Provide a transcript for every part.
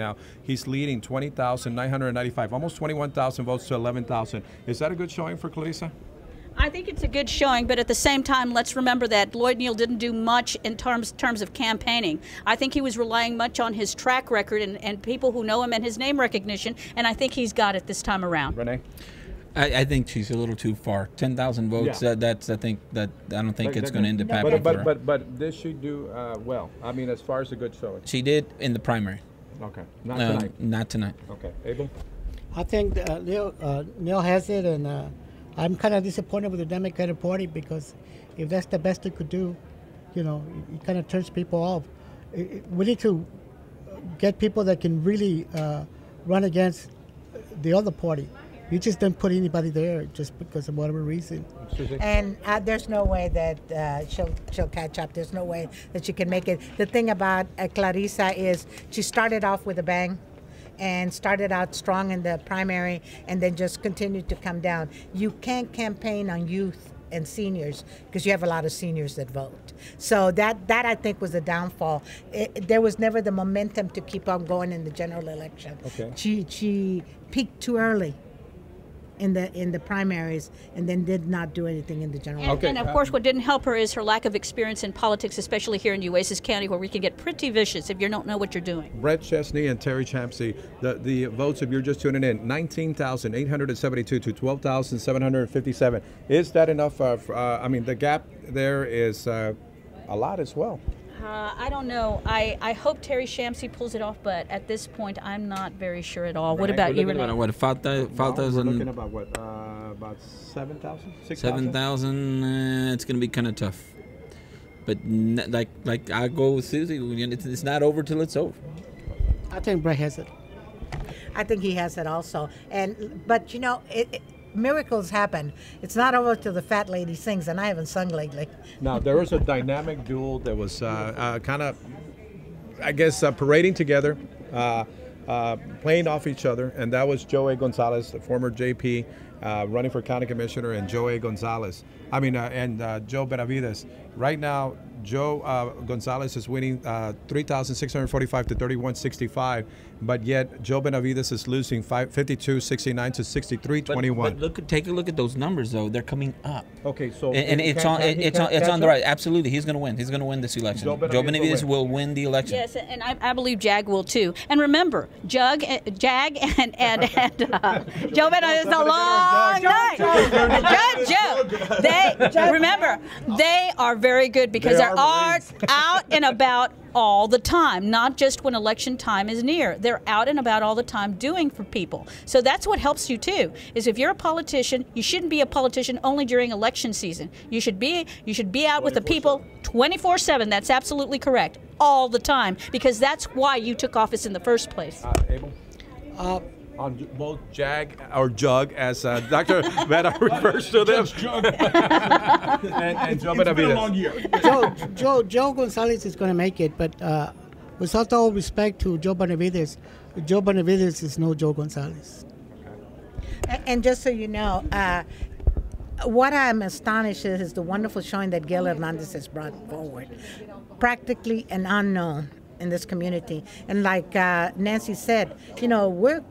Now he's leading 20,995, almost 21,000 votes to 11,000. Is that a good showing for Clarissa? I think it's a good showing, but at the same time, let's remember that Lloyd Neal didn't do much in terms of campaigning. I think he was relying much on his track record and people who know him and his name recognition, and I think he's got it this time around. Renee? I think she's a little too far. 10,000 votes. Yeah. I don't think it's going to end up happening. But did she do well? I mean, as far as a good showing. She did in the primary. Okay, not tonight. Not tonight. Okay, Abel. I think Neal has it, and I'm kind of disappointed with the Democratic Party because if that's the best it could do, you know, it kind of turns people off. We need to get people that can really run against the other party. You just don't put anybody there just because of whatever reason. And there's no way that she'll catch up. There's no way that she can make it. The thing about Clarissa is she started off with a bang and started out strong in the primary and then just continued to come down. You can't campaign on youth and seniors because you have a lot of seniors that vote. So that I think was the downfall. There was never the momentum to keep on going in the general election. Okay. She peaked too early in the primaries and then did not do anything in the general election. And of course what didn't help her is her lack of experience in politics, especially here in Nueces County where we can get pretty vicious if you don't know what you're doing. Brett Chesney and Terry Champsey, the votes, if you're just tuning in, 19,872 to 12,757. Is that enough? I mean, the gap there is a lot as well. I don't know. I hope Terry Champsey pulls it off, but at this point, I'm not very sure at all. What about you, Renee? About what, 5,000? We're looking about what? About 7,000? 7,000. It's going to be kind of tough. But like I go with Susie, it's not over till it's over. I think Brett has it. I think he has it also. But you know, miracles happen. It's not over till the fat lady sings, and I haven't sung lately. Now, there was a dynamic duel that was kind of, I guess, parading together, playing off each other, and that was Joe Gonzalez, the former JP, running for county commissioner, and Joe Gonzalez. And Joe Benavides. Right now, Joe Gonzalez is winning 3,645 to 3,165, but yet Joe Benavides is losing 52-69 to 63-21. But take a look at those numbers, though. They're coming up. Okay, so and it's on the right. Absolutely, he's going to win. He's going to win this election. Joe Benavides will win the election. Yes, and I believe Jag will too. And remember, Jag and Joe Benavides is a long night. Joe. Remember, they are very good because they're out and about all the time, not just when election time is near. They're out and about all the time doing for people. So that's what helps you too, is if you're a politician, you shouldn't be a politician only during election season. You should be out with the people 24/7. That's absolutely correct. All the time, because that's why you took office in the first place. Abel? On both Jag or Jug, as Dr. Vera refers to them. and Joe Benavides. Joe Gonzalez is going to make it, but with all respect to Joe Benavides is no Joe Gonzalez. And just so you know, what I'm astonished is the wonderful showing that Gail Hernandez has brought forward. Practically an unknown in this community. And like Nancy said, you know, we're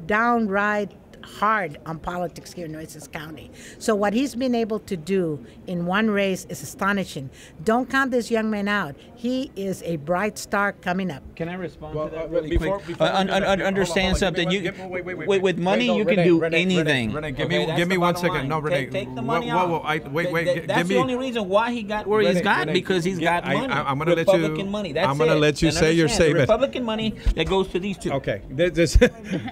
downright hard on politics here in Nueces County. So what he's been able to do in one race is astonishing. Don't count this young man out. He is a bright star coming up. Can I respond to that really quick? Understand something. Wait, with money, you can do anything. Renee, give me 1 second. No, Renee. Take the money out. Wait. That's the only reason why he got where he's got, because he's got money. I'm going to let you. Republican money. That's it. I'm going to let you say your statement. Republican money that goes to these two. Okay.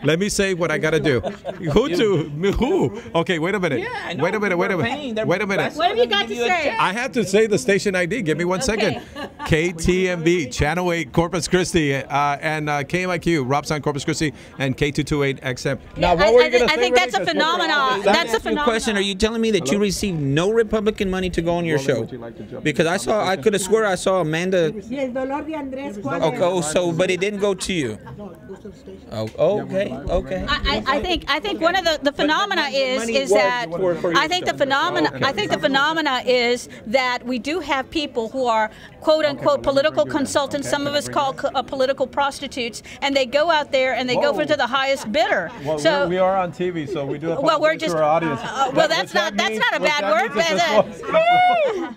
Let me say what I got to do. Who? Okay, wait a minute. Yeah, wait a minute. Wait a minute. What have you got to say? I have to say the station ID. Give me 1 second. KTMB, Channel 8, Corpus Christi, and KMIQ, Robson, Corpus Christi, and K228XM. Now, what were you going to say? I think that's a phenomenon. That's a phenomenon. Question: are you telling me that you received no Republican money to go on your show? Because I could have swore I saw Amanda. Oh, so but it didn't go to you. Oh, okay. I think one of the phenomena is that the phenomena is that we do have people who are quote unquote unquote political consultants. Some of us call political prostitutes, and they go out there and they go for to the highest bidder. Well, so we are on TV, so we do well, we're just to our audience. well, that's not a bad word.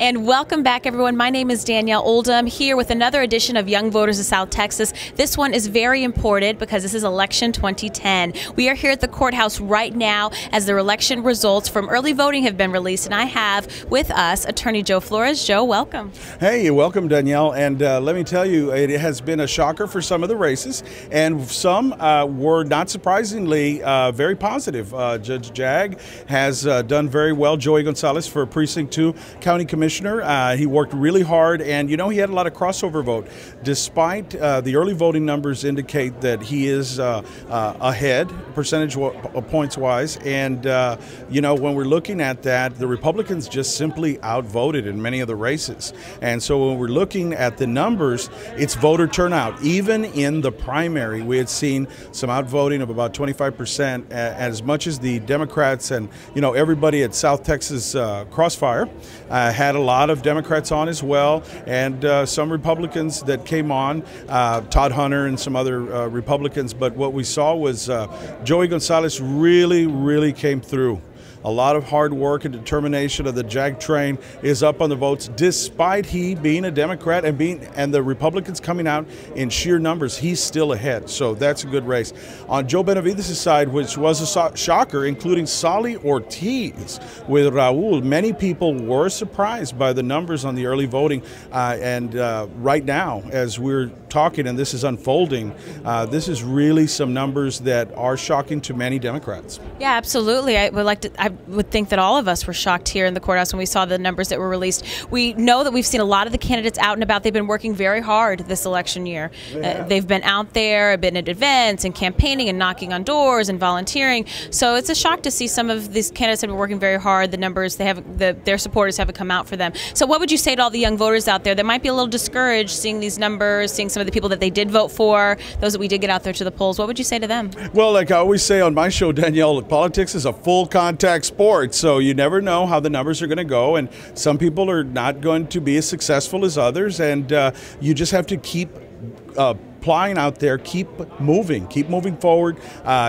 And welcome back, everyone. My name is Danielle Oldham, here with another edition of Young Voters of South Texas. This one is very important because this is Election 2010. We are here at the courthouse right now as the election results from early voting have been released, and I have with us Attorney Joe Flores. Joe, welcome. Hey, welcome, Danielle. And let me tell you, it has been a shocker for some of the races, and some were, not surprisingly, very positive. Judge Jag has done very well. Joey Gonzalez for Precinct 2 County Commissioner. He worked really hard, and you know, he had a lot of crossover vote. Despite the early voting numbers indicate that he is ahead percentage points wise, and you know, when we're looking at that, the Republicans just simply outvoted in many of the races. And so when we're looking at the numbers, it's voter turnout. Even in the primary, we had seen some outvoting of about 25%, as much as the Democrats and, you know, everybody at South Texas CROSSFIRE had a lot of Democrats on as well, and some Republicans that came on, Todd Hunter and some other Republicans. But what we saw was Joey Gonzalez really came through. A lot of hard work and determination of the Jag train is up on the votes, despite he being a Democrat and the Republicans coming out in sheer numbers. He's still ahead, so that's a good race. On Joe Benavidez' side, which was a shocker, including Sally Ortiz with Raul, many people were surprised by the numbers on the early voting. And right now, as we're talking and this is unfolding, this is really some numbers that are shocking to many Democrats. Yeah, absolutely. I would think that all of us were shocked here in the courthouse when we saw the numbers that were released. We know that we've seen a lot of the candidates out and about. They've been working very hard this election year. They've been out there, been at events and campaigning and knocking on doors and volunteering. So it's a shock to see some of these candidates have been working very hard. The numbers they have, their supporters haven't come out for them. So what would you say to all the young voters out there that might be a little discouraged seeing these numbers, seeing some of the people that they did vote for, those that we did get out there to the polls? What would you say to them? Well, like I always say on my show, Danielle, politics is a full contact sport, so you never know how the numbers are going to go, and some people are not going to be as successful as others, and you just have to keep plying out there, keep moving forward,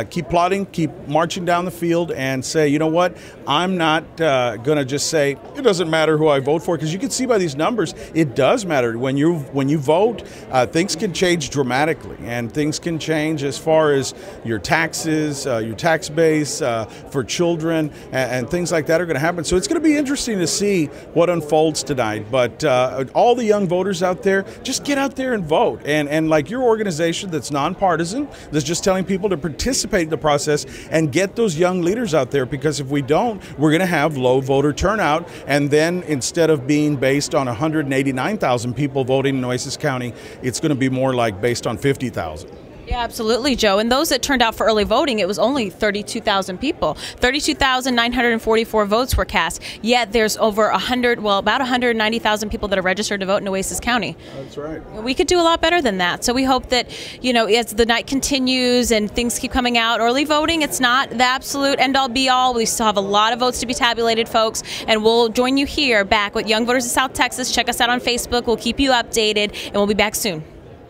keep plotting, keep marching down the field, and say, you know what, I'm not going to just say it doesn't matter who I vote for, because you can see by these numbers it does matter. When you vote, things can change dramatically, and things can change as far as your taxes, your tax base for children, and things like that are going to happen. So it's going to be interesting to see what unfolds tonight. But all the young voters out there, just get out there and vote, and like your organization that's nonpartisan, that's just telling people to participate in the process and get those young leaders out there, because if we don't, we're going to have low voter turnout, and then instead of being based on 189,000 people voting in Nueces County, it's going to be more like based on 50,000. Yeah, absolutely, Joe. And those that turned out for early voting, it was only 32,000 people. 32,944 votes were cast. Yet there's over about 190,000 people that are registered to vote in Nueces County. That's right. We could do a lot better than that. So we hope that, you know, as the night continues and things keep coming out, early voting, it's not the absolute end-all be-all. We still have a lot of votes to be tabulated, folks, and we'll join you here back with Young Voters of South Texas. Check us out on Facebook. We'll keep you updated, and we'll be back soon.